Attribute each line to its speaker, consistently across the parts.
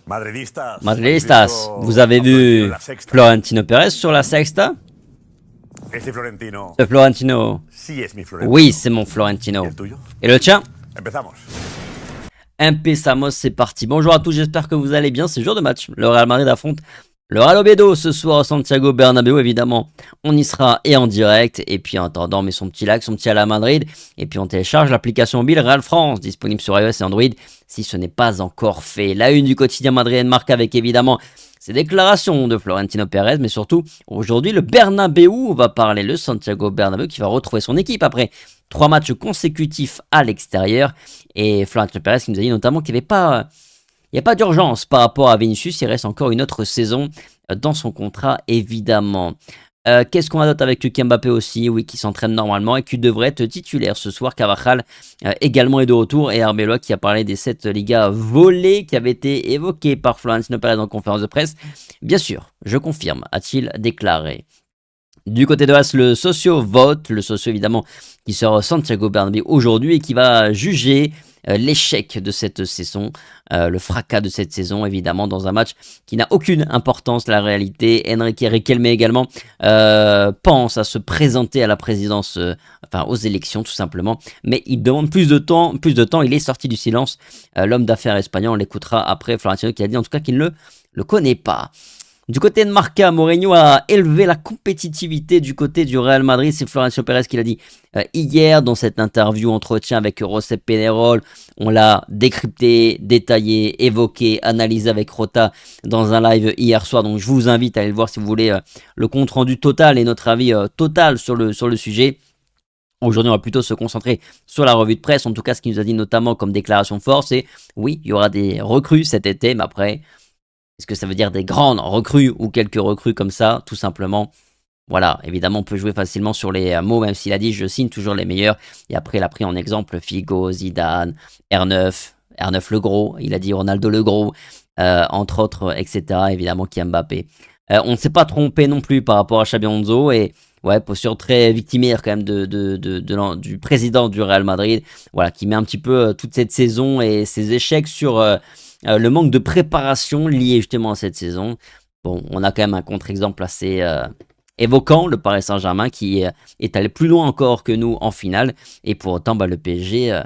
Speaker 1: Madridistas, vous avez vu Florentino Pérez sur la Sexta? Ce Florentino, oui, c'est mon Florentino. Et le tien? Empezamos, c'est parti. Bonjour à tous, j'espère que vous allez bien. C'est jour de match. Le Real Madrid affronte le Real Oviedo ce soir au Santiago Bernabéu, évidemment. On y sera et en direct. Et puis en attendant, on met son petit like, son petit à la Madrid. Et puis on télécharge l'application mobile Real France, disponible sur iOS et Android si ce n'est pas encore fait. La une du quotidien madrilène marque avec évidemment ces déclarations de Florentino Pérez, mais surtout aujourd'hui le Bernabéu. On va parler le Santiago Bernabéu qui va retrouver son équipe après 3 matchs consécutifs à l'extérieur. Et Florentino Pérez qui nous a dit notamment qu'il n'y a pas d'urgence par rapport à Vinicius. Il reste encore une autre saison dans son contrat, évidemment. Qu'est-ce qu'on a d'autre avec Kylian Mbappé aussi? Oui, qui s'entraîne normalement et qui devrait être titulaire ce soir. Carvajal également est de retour. Et Arbeloa qui a parlé des 7 Ligas volées qui avaient été évoquées par Florentino Pérez en conférence de presse. Bien sûr, je confirme, a-t-il déclaré. Du côté de As, le socio vote, le socio évidemment qui sera au Santiago Bernabéu aujourd'hui et qui va juger l'échec de cette saison, le fracas de cette saison évidemment dans un match qui n'a aucune importance. La réalité, Enrique Riquelme également pense à se présenter à la présidence, aux élections tout simplement, mais il demande plus de temps, il est sorti du silence. L'homme d'affaires espagnol, on l'écoutera après. Florentino qui a dit en tout cas qu'il ne le connaît pas. Du côté de Marca, Mourinho a élevé la compétitivité du côté du Real Madrid. C'est Florentino Pérez qui l'a dit hier dans cette interview entretien avec Josep Pedrerol. On l'a décrypté, détaillé, évoqué, analysé avec Rota dans un live hier soir. Donc je vous invite à aller le voir si vous voulez le compte rendu total et notre avis total sur le sujet. Aujourd'hui, on va plutôt se concentrer sur la revue de presse. En tout cas, ce qu'il nous a dit notamment comme déclaration forte, c'est oui, il y aura des recrues cet été, mais après... Est-ce que ça veut dire des grandes recrues ou quelques recrues comme ça, tout simplement? Voilà, évidemment, on peut jouer facilement sur les mots, même s'il a dit « je signe toujours les meilleurs ». Et après, il a pris en exemple Figo, Zidane, R9 le Gros, il a dit Ronaldo le Gros, entre autres, etc. Évidemment, Kylian Mbappé. On ne s'est pas trompé non plus par rapport à Xabi Alonso et ouais, posture très victimaire quand même du président du Real Madrid, voilà, qui met un petit peu toute cette saison et ses échecs sur... le manque de préparation lié justement à cette saison. Bon, on a quand même un contre-exemple assez évoquant, le Paris Saint-Germain qui est allé plus loin encore que nous en finale. Et pour autant, le PSG,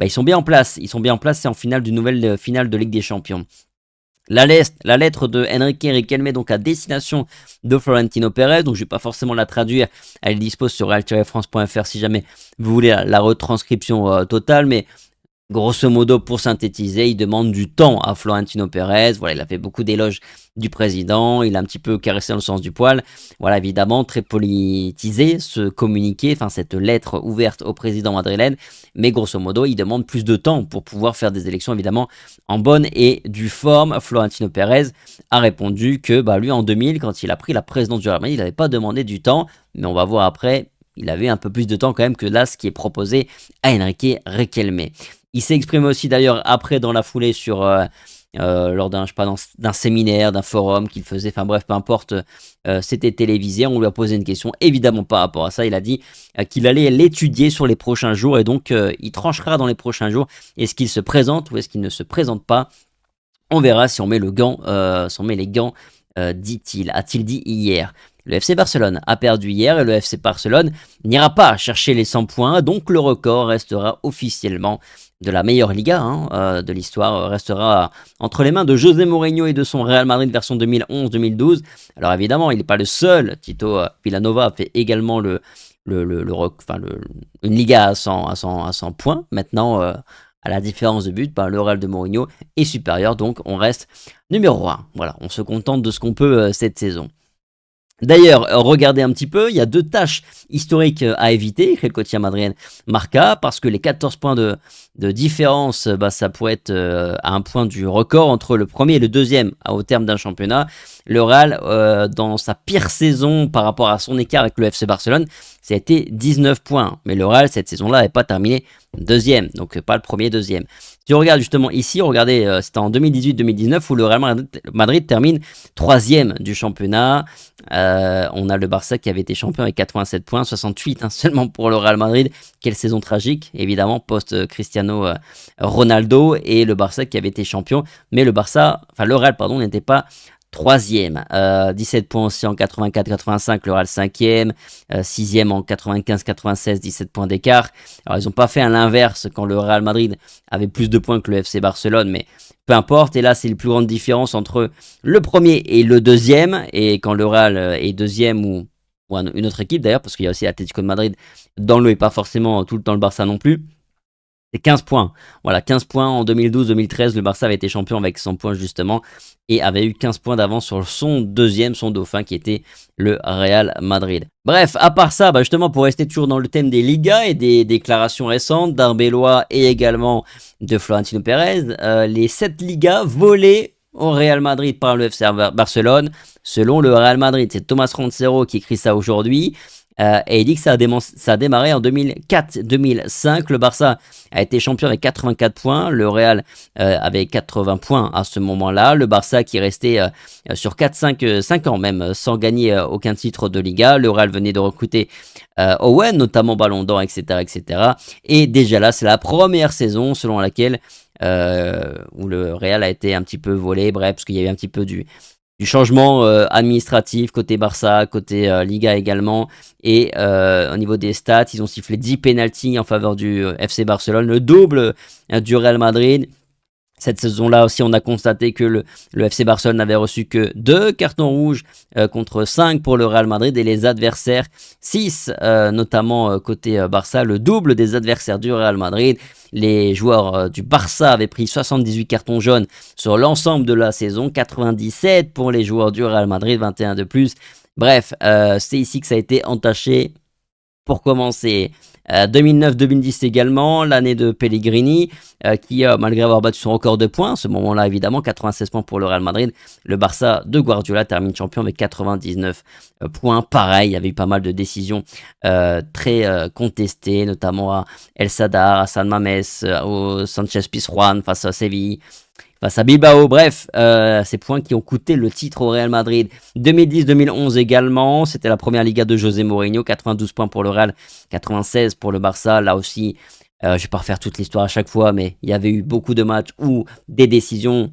Speaker 1: ils sont bien en place. Ils sont bien en place, c'est en finale d'une nouvelle finale de Ligue des Champions. La lettre de Enrique Riquelme, donc à destination de Florentino Pérez, donc je ne vais pas forcément la traduire, elle dispose sur real-france.fr si jamais vous voulez la retranscription totale, mais... Grosso modo, pour synthétiser, il demande du temps à Florentino Pérez. Voilà, il a fait beaucoup d'éloges du président. Il a un petit peu caressé dans le sens du poil. Voilà, évidemment, très politisé ce communiqué, cette lettre ouverte au président madrilène. Mais grosso modo, il demande plus de temps pour pouvoir faire des élections, évidemment, en bonne et due forme. Florentino Pérez a répondu que, lui, en 2000, quand il a pris la présidence du Real Madrid, il n'avait pas demandé du temps. Mais on va voir après, il avait un peu plus de temps quand même que là, ce qui est proposé à Enrique Riquelme. Il s'est exprimé aussi d'ailleurs après dans la foulée sur lors d'un séminaire, d'un forum qu'il faisait, peu importe, c'était télévisé, on lui a posé une question, évidemment par rapport à ça, il a dit qu'il allait l'étudier sur les prochains jours et donc il tranchera dans les prochains jours, est-ce qu'il se présente ou est-ce qu'il ne se présente pas, on verra si on met les gants, dit-il, a-t-il dit hier. Le FC Barcelone a perdu hier et le FC Barcelone n'ira pas chercher les 100 points, donc le record restera officiellement de la meilleure Liga de l'histoire, restera entre les mains de José Mourinho et de son Real Madrid version 2011-2012. Alors évidemment, il n'est pas le seul, Tito Vilanova a fait également une Liga à 100 points. Maintenant, à la différence de but, le Real de Mourinho est supérieur, donc on reste numéro 1. Voilà, on se contente de ce qu'on peut cette saison. D'ailleurs, regardez un petit peu, il y a 2 tâches historiques à éviter, écrit le quotidien madrilène Marca, parce que les 14 points de différence, ça pourrait être à un point du record entre le premier et le deuxième au terme d'un championnat. Le Real, dans sa pire saison par rapport à son écart avec le FC Barcelone, ça a été 19 points. Mais le Real, cette saison-là, n'avait pas terminé deuxième, donc pas le premier, deuxième. Si on regarde justement ici, regardez, c'était en 2018-2019 où le Real Madrid termine 3e du championnat. On a le Barça qui avait été champion avec 87 points, 68 seulement pour le Real Madrid. Quelle saison tragique, évidemment, post-Cristiano Cristiano Ronaldo, et le Barça qui avait été champion, mais le Real pardon, n'était pas troisième. 17 points aussi en 84-85, le Real 5e, 6e en 95-96, 17 points d'écart. Alors ils n'ont pas fait à l'inverse quand le Real Madrid avait plus de points que le FC Barcelone, mais peu importe. Et là, c'est la plus grande différence entre le premier et le deuxième. Et quand le Real est deuxième ou une autre équipe d'ailleurs, parce qu'il y a aussi l'Atlético de Madrid dans le et pas forcément tout le temps le Barça non plus. C'est 15 points. Voilà, 15 points en 2012-2013. Le Barça avait été champion avec 100 points justement et avait eu 15 points d'avance sur son deuxième, son dauphin qui était le Real Madrid. Bref, à part ça, justement pour rester toujours dans le thème des Ligas et des déclarations récentes d'Arbeloa et également de Florentino Pérez, les 7 Ligas volées au Real Madrid par le FC Barcelone. Selon le Real Madrid, c'est Thomas Roncero qui écrit ça aujourd'hui. Et il dit que ça a démarré en 2004-2005. Le Barça a été champion avec 84 points. Le Real avait 80 points à ce moment-là. Le Barça qui restait sur 5 ans même sans gagner aucun titre de Liga. Le Real venait de recruter Owen, notamment Ballon d'Or, etc., etc. Et déjà là, c'est la première saison selon laquelle où le Real a été un petit peu volé. Bref, parce qu'il y a eu un petit peu du changement administratif côté Barça, côté Liga également. Et au niveau des stats, ils ont sifflé 10 pénaltys en faveur du FC Barcelone, le double du Real Madrid. Cette saison-là aussi, on a constaté que le FC Barcelone n'avait reçu que 2 cartons rouges contre 5 pour le Real Madrid et les adversaires 6, notamment côté Barça, le double des adversaires du Real Madrid. Les joueurs du Barça avaient pris 78 cartons jaunes sur l'ensemble de la saison, 97 pour les joueurs du Real Madrid, 21 de plus. Bref, c'est ici que ça a été entaché. Pour commencer, 2009-2010 également, l'année de Pellegrini, qui malgré avoir battu son record de points, à ce moment-là évidemment, 96 points pour le Real Madrid, le Barça de Guardiola termine champion avec 99 points. Pareil, il y avait eu pas mal de décisions très contestées, notamment à El Sadar, à San Mamés, au Sanchez Pizjuán face à Séville, face à Bilbao. Bref, ces points qui ont coûté le titre au Real Madrid. 2010-2011 également, c'était la première Liga de José Mourinho, 92 points pour le Real, 96 pour le Barça. Là aussi, je vais pas refaire toute l'histoire à chaque fois, mais il y avait eu beaucoup de matchs où des décisions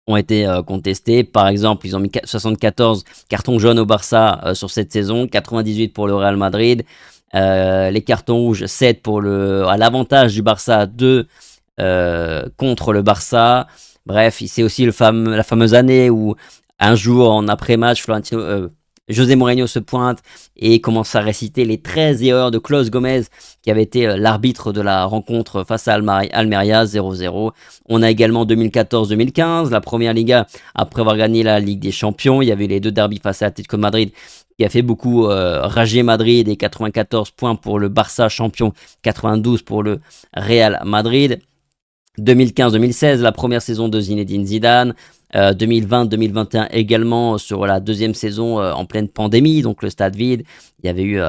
Speaker 1: ont été contestées. Par exemple, ils ont mis 74 cartons jaunes au Barça sur cette saison, 98 pour le Real Madrid. Les cartons rouges, 7 à l'avantage du Barça, 2 contre le Barça. Bref, c'est aussi la fameuse année où un jour en après-match, José Mourinho se pointe et commence à réciter les 13 erreurs de Klaus Gomez, qui avait été l'arbitre de la rencontre face à Almeria, 0-0. On a également 2014-2015, la première Liga, après avoir gagné la Ligue des Champions. Il y avait les 2 derbys face à l'Atlético de Madrid, qui a fait beaucoup rager Madrid, et 94 points pour le Barça champion, 92 pour le Real Madrid. 2015-2016, la première saison de Zinedine Zidane. 2020-2021 également, sur la deuxième saison en pleine pandémie, donc le stade vide. Il y avait eu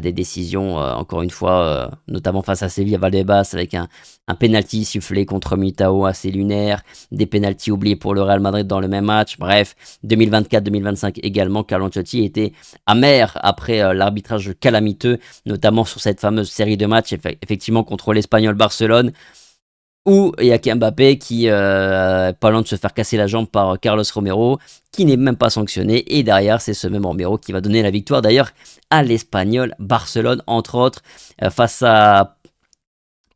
Speaker 1: des décisions, encore une fois, notamment face à Séville à Valdebebas, avec un penalty sifflé contre Militao assez lunaire, des penaltys oubliés pour le Real Madrid dans le même match. Bref, 2024-2025 également, Carlo Ancelotti était amer après l'arbitrage calamiteux, notamment sur cette fameuse série de matchs, effectivement contre l'Espagnol Barcelone, où il y a Mbappé qui pas loin de se faire casser la jambe par Carlos Romero, qui n'est même pas sanctionné. Et derrière, c'est ce même Romero qui va donner la victoire d'ailleurs à l'Espagnol Barcelone, entre autres, face à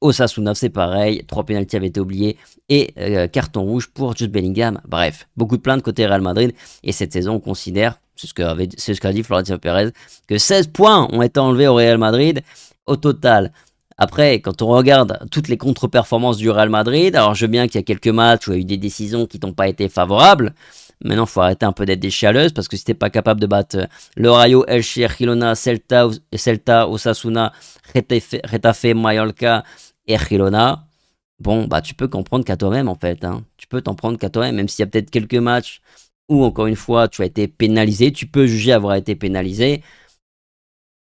Speaker 1: Osasuna. C'est pareil, 3 pénaltys avaient été oubliés et carton rouge pour Jude Bellingham. Bref, beaucoup de plaintes côté Real Madrid. Et cette saison, on considère, c'est ce qu'a dit Florentino Pérez, que 16 points ont été enlevés au Real Madrid au total. Après, quand on regarde toutes les contre-performances du Real Madrid, alors je veux bien qu'il y a quelques matchs où il y a eu des décisions qui n'ont pas été favorables. Maintenant, il faut arrêter un peu d'être des chialeuses, parce que si t'es pas capable de battre le Rayo, Elche, Girona, Celta, Osasuna, Getafe, Mallorca et Girona, bon, tu peux comprendre qu'à toi-même, en fait. Hein. Tu peux t'en prendre qu'à toi-même, même s'il y a peut-être quelques matchs où, encore une fois, tu as été pénalisé. Tu peux juger avoir été pénalisé.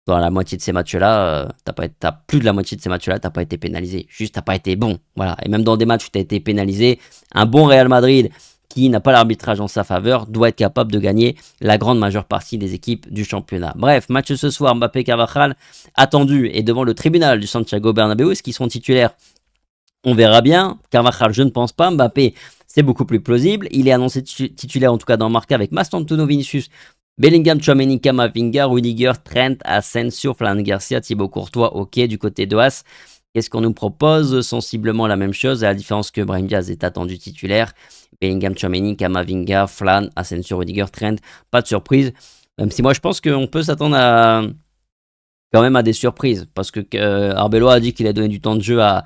Speaker 1: Dans la moitié de ces matchs-là, t'as plus de la moitié de ces matchs-là, t'as pas été pénalisé. Juste, t'as pas été bon. Voilà. Et même dans des matchs où t'as été pénalisé, un bon Real Madrid qui n'a pas l'arbitrage en sa faveur doit être capable de gagner la grande majeure partie des équipes du championnat. Bref, match ce soir, Mbappé Carvajal attendu et devant le tribunal du Santiago Bernabéu. Est-ce qu'ils seront titulaires? On verra bien. Carvajal, je ne pense pas. Mbappé, c'est beaucoup plus plausible. Il est annoncé titulaire, en tout cas dans le Marca, avec Mastantuono, Vinicius, Bellingham, Tchouaméni, Camavinga, Rudiger, Trent, Asensio, Fran Garcia, Thibaut Courtois, ok, du côté d'Oas. Qu'est-ce qu'on nous propose? Sensiblement la même chose, à la différence que Brahim Diaz est attendu titulaire. Bellingham, Tchouaméni, Camavinga, Flan, Asensio, Rudiger, Trent. Pas de surprise. Même si moi je pense qu'on peut s'attendre quand même à des surprises. Parce que Arbeloa a dit qu'il a donné du temps de jeu à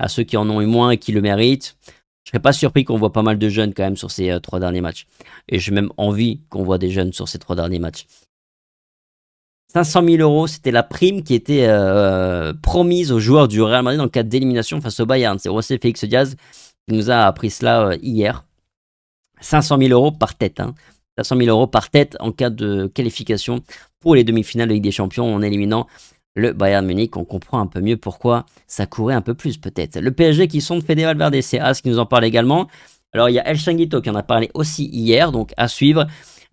Speaker 1: ceux qui en ont eu moins et qui le méritent. Je serais pas surpris qu'on voit pas mal de jeunes quand même sur ces 3 derniers matchs. Et j'ai même envie qu'on voit des jeunes sur ces 3 derniers matchs. 500 000 euros, c'était la prime qui était promise aux joueurs du Real Madrid dans le cas d'élimination face au Bayern. C'est José Félix Diaz qui nous a appris cela hier. 500 000 euros par tête. 500 000 euros par tête en cas de qualification pour les demi-finales de Ligue des Champions en éliminant le Bayern Munich. On comprend un peu mieux pourquoi ça courait un peu plus peut-être. Le PSG qui sonde Fede Valverde, c'est As qui nous en parle également. Alors il y a El Changuito qui en a parlé aussi hier, donc à suivre.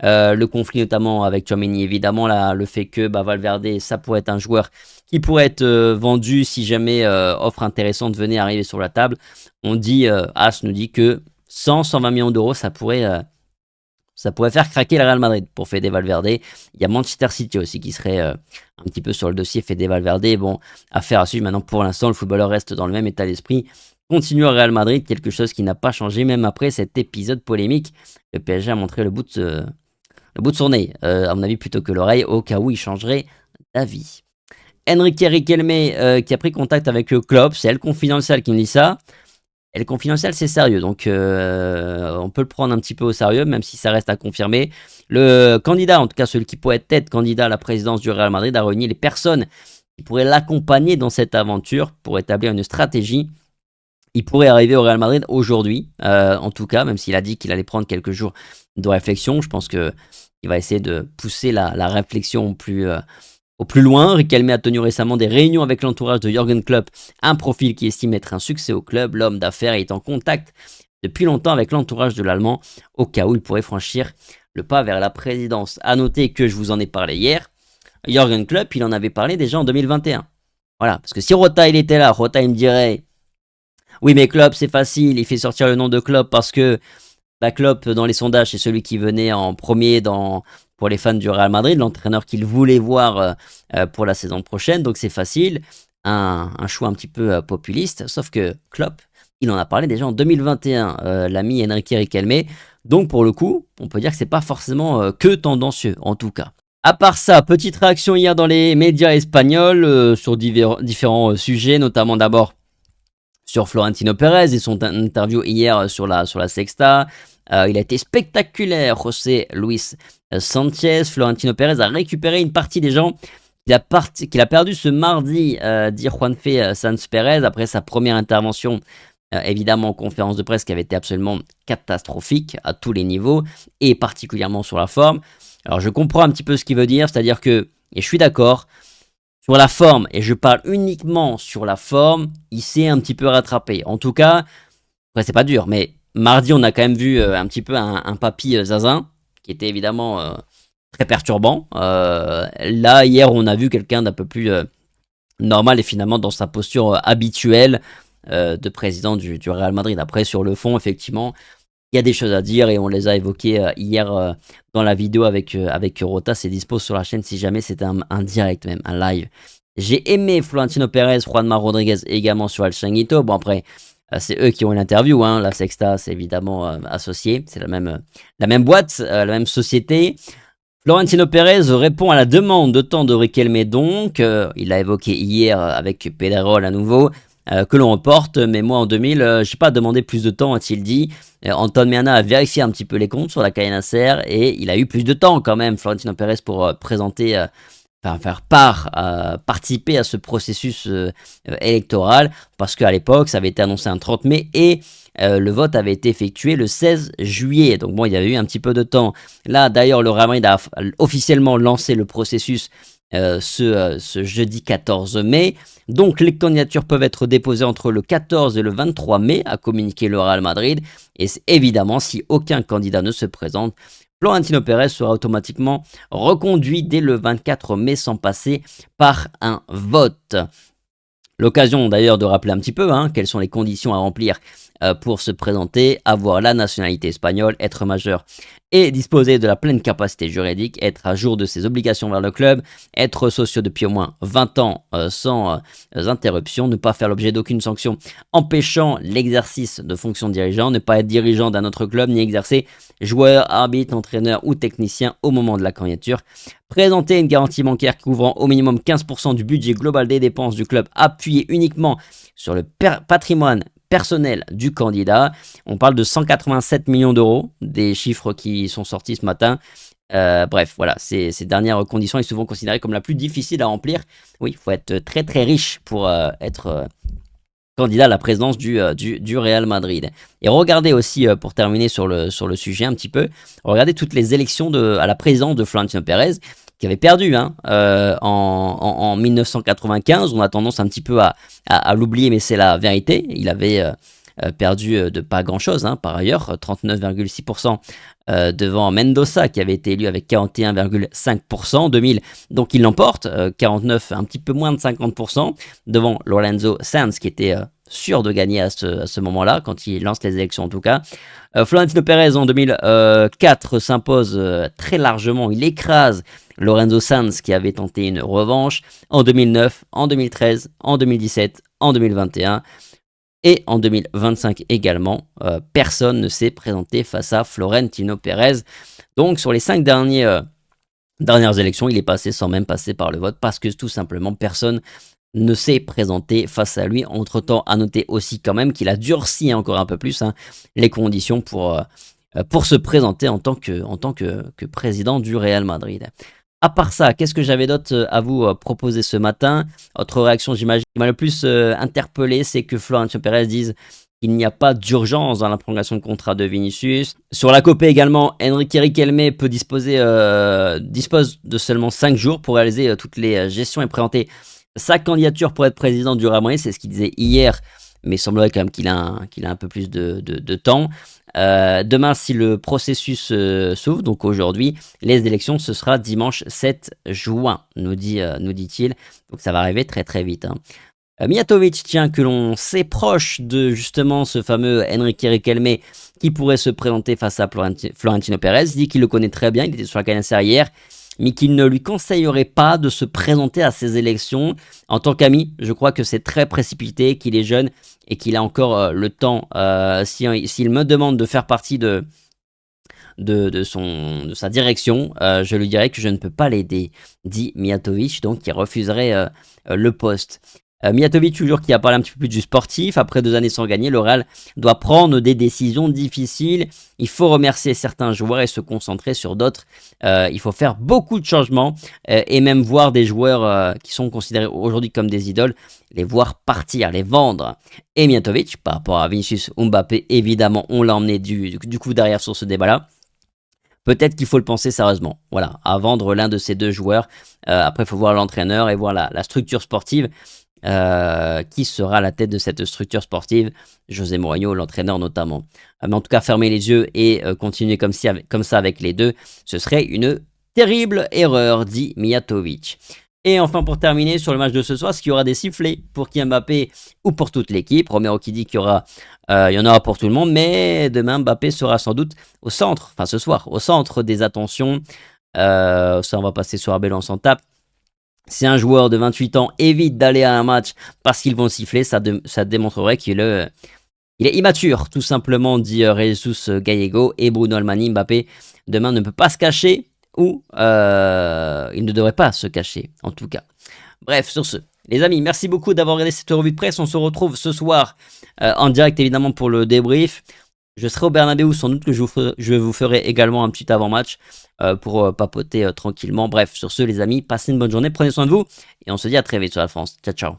Speaker 1: Le conflit notamment avec Tchouaméni, évidemment, là, le fait que Valverde, ça pourrait être un joueur qui pourrait être vendu si jamais offre intéressante venait arriver sur la table. On dit, As nous dit que 100-120 millions d'euros, ça pourrait faire craquer le Real Madrid pour Fede Valverde. Il y a Manchester City aussi qui serait un petit peu sur le dossier Fede Valverde. Bon, affaire à suivre. Maintenant, pour l'instant, le footballeur reste dans le même état d'esprit. Continue au Real Madrid, quelque chose qui n'a pas changé même après cet épisode polémique. Le PSG a montré le bout de son nez, à mon avis, plutôt que l'oreille, au cas où il changerait d'avis. Enrique Riquelme qui a pris contact avec Klopp, c'est El Confidential qui me dit ça. El Confidential, c'est sérieux, donc on peut le prendre un petit peu au sérieux, même si ça reste à confirmer. Le candidat, en tout cas celui qui pourrait être candidat à la présidence du Real Madrid, a réuni les personnes qui pourraient l'accompagner dans cette aventure pour établir une stratégie. Il pourrait arriver au Real Madrid aujourd'hui, en tout cas, même s'il a dit qu'il allait prendre quelques jours de réflexion. Je pense qu'il va essayer de pousser la réflexion au plus loin. Riquelme a tenu récemment des réunions avec l'entourage de Jürgen Klopp, un profil qui estime être un succès au club. L'homme d'affaires est en contact depuis longtemps avec l'entourage de l'Allemand, au cas où il pourrait franchir le pas vers la présidence. A noter que je vous en ai parlé hier. Jürgen Klopp, il en avait parlé déjà en 2021. Voilà, parce que si Rota il était là, Rota il me dirait... Oui, mais Klopp, c'est facile, il fait sortir le nom de Klopp parce que Klopp, dans les sondages, c'est celui qui venait en premier pour les fans du Real Madrid, l'entraîneur qu'il voulait voir pour la saison prochaine, donc c'est facile, un choix un petit peu populiste, sauf que Klopp, il en a parlé déjà en 2021, l'ami Enrique Riquelme, donc pour le coup, on peut dire que c'est pas forcément que tendancieux, en tout cas. À part ça, petite réaction hier dans les médias espagnols sur différents sujets, notamment d'abord sur Florentino Pérez et son interview hier sur la Sexta. Il a été spectaculaire, José Luis Sanchez. Florentino Pérez a récupéré une partie des gens qu'il a perdu ce mardi, dit Juanfe Sanz Pérez, après sa première intervention, évidemment en conférence de presse qui avait été absolument catastrophique à tous les niveaux, et particulièrement sur la forme. Alors je comprends un petit peu ce qu'il veut dire, c'est-à-dire que, et je suis d'accord, sur la forme, et je parle uniquement sur la forme, il s'est un petit peu rattrapé. En tout cas, après c'est pas dur, mais mardi on a quand même vu un petit peu un papy Zazin, qui était évidemment très perturbant. Là, hier, on a vu quelqu'un d'un peu plus normal et finalement dans sa posture habituelle de président du Real Madrid. Après, sur le fond, effectivement, il y a des choses à dire et on les a évoquées hier dans la vidéo avec Rota. C'est dispo sur la chaîne si jamais c'était un direct, même un live. J'ai aimé Florentino Pérez, Juanma Rodriguez également sur El Changuito. Bon, après, c'est eux qui ont l'interview. La Sexta, c'est évidemment associé. C'est la même boîte, la même société. Florentino Pérez répond à la demande de temps de Riquelme donc. Il l'a évoqué hier avec Pedrerol à nouveau. Que l'on reporte, mais moi en 2000, j'ai pas demandé plus de temps, a-t-il dit. Anton Miana a vérifié un petit peu les comptes sur la Cadena Nasser et il a eu plus de temps quand même, Florentino Pérez, pour présenter, faire participer à ce processus électoral, parce qu'à l'époque, ça avait été annoncé un 30 mai et le vote avait été effectué le 16 juillet. Donc bon, il y avait eu un petit peu de temps. Là, d'ailleurs, le Real Madrid a officiellement lancé le processus ce jeudi 14 mai. Donc les candidatures peuvent être déposées entre le 14 et le 23 mai, a communiqué le Real Madrid. Et évidemment, si aucun candidat ne se présente, Florentino Pérez sera automatiquement reconduit dès le 24 mai sans passer par un vote. L'occasion d'ailleurs de rappeler un petit peu quelles sont les conditions à remplir pour se présenter, avoir la nationalité espagnole, être majeur et disposer de la pleine capacité juridique, être à jour de ses obligations vers le club, être sociaux depuis au moins 20 ans sans interruption, ne pas faire l'objet d'aucune sanction empêchant l'exercice de fonctions de dirigeant, ne pas être dirigeant d'un autre club, ni exercer joueur, arbitre, entraîneur ou technicien au moment de la candidature, présenter une garantie bancaire couvrant au minimum 15% du budget global des dépenses du club appuyé uniquement sur le patrimoine personnel du candidat. On parle de 187 millions d'euros, des chiffres qui sont sortis ce matin. Bref, voilà, ces dernières conditions sont souvent considérées comme la plus difficile à remplir. Oui, il faut être très très riche pour être candidat à la présidence du Real Madrid. Et regardez aussi, pour terminer sur le sujet un petit peu, regardez toutes les élections à la présidence de Florentino Pérez, qui avait perdu en 1995. On a tendance un petit peu à l'oublier, mais c'est la vérité. Il avait perdu de pas grand-chose, par ailleurs, 39,6% devant Mendoza, qui avait été élu avec 41,5% en 2000. Donc il l'emporte, 49, un petit peu moins de 50%, devant Lorenzo Sanz, qui était sûr de gagner à ce moment-là, quand il lance les élections en tout cas. Florentino Pérez en 2004 s'impose très largement, il écrase Lorenzo Sanz qui avait tenté une revanche en 2009, en 2013, en 2017, en 2021 et en 2025 également. Personne ne s'est présenté face à Florentino Pérez. Donc sur les 5 dernières élections, il est passé sans même passer par le vote parce que tout simplement personne ne s'est présenté face à lui. Entre-temps, à noter aussi quand même qu'il a durci encore un peu plus les conditions pour se présenter en tant que président du Real Madrid. À part ça, qu'est-ce que j'avais d'autre à vous proposer ce matin? Autre réaction, j'imagine, qui m'a le plus interpellé, c'est que Florentino Pérez dise qu'il n'y a pas d'urgence dans la prolongation de contrat de Vinicius. Sur la Copé également, Enrique Riquelme dispose de seulement 5 jours pour réaliser toutes les gestions et présenter sa candidature pour être président du Real Madrid. C'est ce qu'il disait hier, mais il semblerait quand même qu'il a un peu plus de temps. Demain, si le processus s'ouvre, donc aujourd'hui, les élections, ce sera dimanche 7 juin, nous dit-il. Donc ça va arriver très très vite. Mijatovic, tiens, que l'on sait proche de justement ce fameux Enrique Riquelme qui pourrait se présenter face à Florentino Pérez, dit qu'il le connaît très bien, il était sur la canne hier, mais qu'il ne lui conseillerait pas de se présenter à ces élections. En tant qu'ami, je crois que c'est très précipité, qu'il est jeune et qu'il a encore le temps. S'il me demande de faire partie de sa direction, je lui dirais que je ne peux pas l'aider, dit Mijatovic, donc il refuserait le poste. Mijatovic, toujours qui a parlé un petit peu plus du sportif, après 2 années sans gagner, le Real doit prendre des décisions difficiles, il faut remercier certains joueurs et se concentrer sur d'autres, il faut faire beaucoup de changements et même voir des joueurs qui sont considérés aujourd'hui comme des idoles, les voir partir, les vendre. Et Mijatovic, par rapport à Vinicius Mbappé, évidemment, on l'a emmené du coup derrière sur ce débat-là. Peut-être qu'il faut le penser sérieusement, voilà, à vendre l'un de ces 2 joueurs. Après, il faut voir l'entraîneur et voir la structure sportive. Qui sera à la tête de cette structure sportive, José Mourinho, l'entraîneur notamment. Mais en tout cas, fermer les yeux et continuer comme ça avec les 2, ce serait une terrible erreur, dit Mijatovic. Et enfin, pour terminer sur le match de ce soir, est-ce qu'il y aura des sifflets pour Kylian Mbappé ou pour toute l'équipe? Romero qui dit qu'il y en aura pour tout le monde, mais demain Mbappé sera sans doute au centre, enfin ce soir, au centre des attentions. Ça, on va passer sur Abel, on s'en tape. Si un joueur de 28 ans évite d'aller à un match parce qu'ils vont siffler, ça démontrerait qu'il est immature, tout simplement, dit Jesus Gallego. Et Bruno Almani, Mbappé, demain ne peut pas se cacher, ou il ne devrait pas se cacher, en tout cas. Bref, sur ce, les amis, merci beaucoup d'avoir regardé cette revue de presse. On se retrouve ce soir en direct, évidemment, pour le débrief. Je serai au Bernabéu, sans doute que je vous ferai également un petit avant-match pour papoter tranquillement. Bref, sur ce, les amis, passez une bonne journée, prenez soin de vous et on se dit à très vite sur la France. Ciao, ciao.